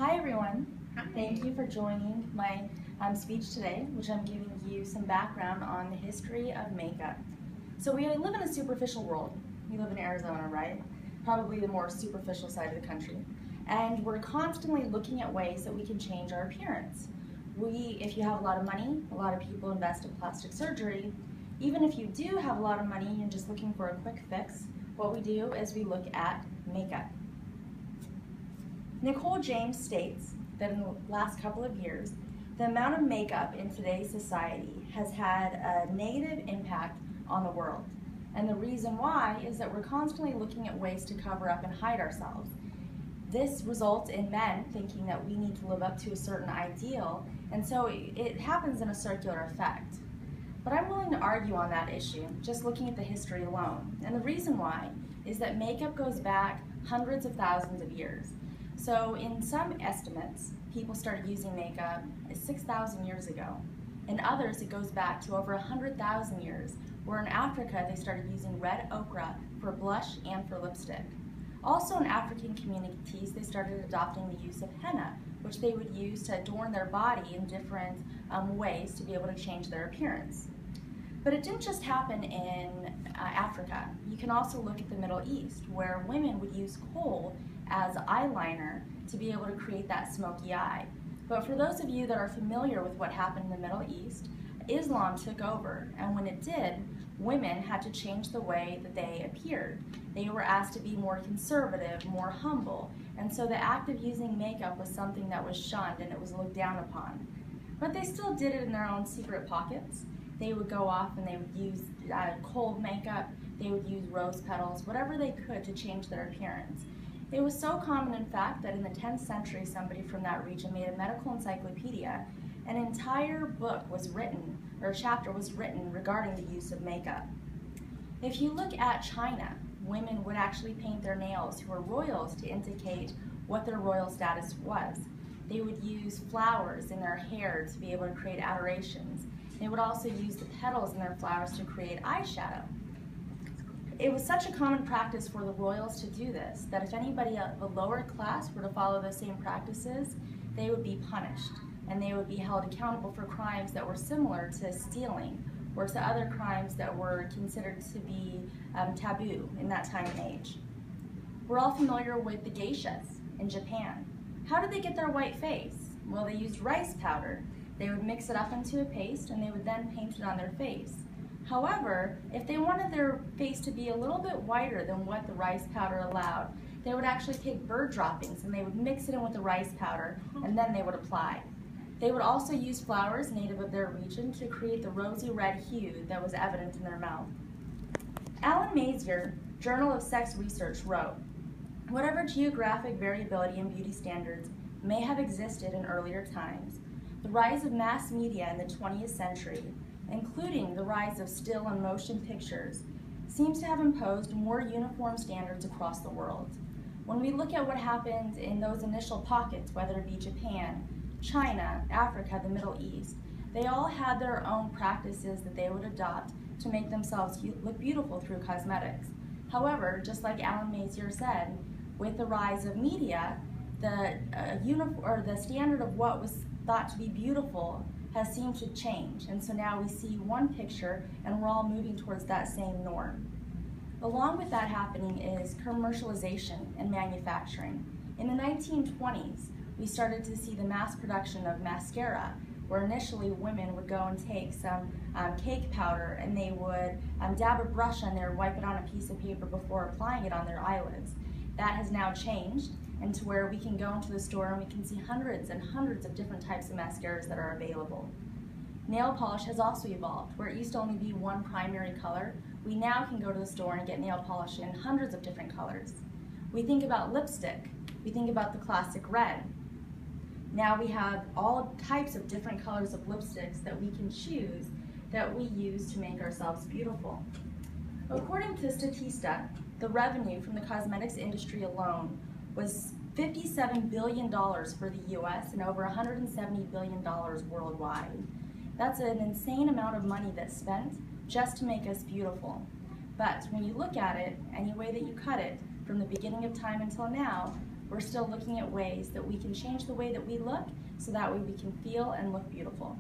Hi everyone. Hi. Thank you for joining my speech today, which I'm giving you some background on the history of makeup. So we live in a superficial world. We live in Arizona, right? Probably the more superficial side of the country. And we're constantly looking at ways that we can change our appearance. If you have a lot of money, a lot of people invest in plastic surgery. Even if you do have a lot of money and just looking for a quick fix, what we do is we look at makeup. Nicole James states that in the last couple of years, the amount of makeup in today's society has had a negative impact on the world. And the reason why is that we're constantly looking at ways to cover up and hide ourselves. This results in men thinking that we need to live up to a certain ideal, and so it happens in a circular effect. But I'm willing to argue on that issue, just looking at the history alone. And the reason why is that makeup goes back hundreds of thousands of years. So in some estimates, people started using makeup 6,000 years ago. In others, it goes back to over 100,000 years, where in Africa, they started using red ochre for blush and for lipstick. Also in African communities, they started adopting the use of henna, which they would use to adorn their body in different ways to be able to change their appearance. But it didn't just happen in Africa. You can also look at the Middle East, where women would use kohl as eyeliner to be able to create that smoky eye. But for those of you that are familiar with what happened in the Middle East, Islam took over, and when it did, women had to change the way that they appeared. They were asked to be more conservative, more humble, and so the act of using makeup was something that was shunned and it was looked down upon. But they still did it in their own secret pockets. They would go off and they would use cold makeup, they would use rose petals, whatever they could to change their appearance. It was so common, in fact, that in the 10th century, somebody from that region made a medical encyclopedia. An entire book was written, or a chapter was written regarding the use of makeup. If you look at China, women would actually paint their nails, who were royals, to indicate what their royal status was. They would use flowers in their hair to be able to create adorations. They would also use the petals in their flowers to create eyeshadow. It was such a common practice for the royals to do this that if anybody of a lower class were to follow those same practices, they would be punished and they would be held accountable for crimes that were similar to stealing or to other crimes that were considered to be taboo in that time and age. We're all familiar with the geishas in Japan. How did they get their white face? Well, they used rice powder. They would mix it up into a paste and they would then paint it on their face. However, if they wanted their face to be a little bit whiter than what the rice powder allowed, they would actually take bird droppings and they would mix it in with the rice powder and then they would apply. They would also use flowers native of their region to create the rosy red hue that was evident in their mouth. Alan Mazier, Journal of Sex Research, wrote, "Whatever geographic variability in beauty standards may have existed in earlier times, the rise of mass media in the 20th century, including the rise of still and motion pictures, seems to have imposed more uniform standards across the world. When we look at what happened in those initial pockets, whether it be Japan, China, Africa, the Middle East, they all had their own practices that they would adopt to make themselves look beautiful through cosmetics. However, just like Alan Mazier said, with the rise of media, the standard of what was thought to be beautiful has seemed to change, and so now we see one picture and we're all moving towards that same norm. Along with that happening is commercialization and manufacturing. In the 1920s, we started to see the mass production of mascara, where initially women would go and take some cake powder and they would dab a brush on there, wipe it on a piece of paper before applying it on their eyelids. That has now changed into where we can go into the store and we can see hundreds and hundreds of different types of mascaras that are available. Nail polish has also evolved, where it used to only be one primary color. We now can go to the store and get nail polish in hundreds of different colors. We think about lipstick. We think about the classic red. Now we have all types of different colors of lipsticks that we can choose that we use to make ourselves beautiful. According to Statista, the revenue from the cosmetics industry alone was $57 billion for the US and over $170 billion worldwide. That's an insane amount of money that's spent just to make us beautiful. But when you look at it, any way that you cut it, from the beginning of time until now, we're still looking at ways that we can change the way that we look so that way we can feel and look beautiful.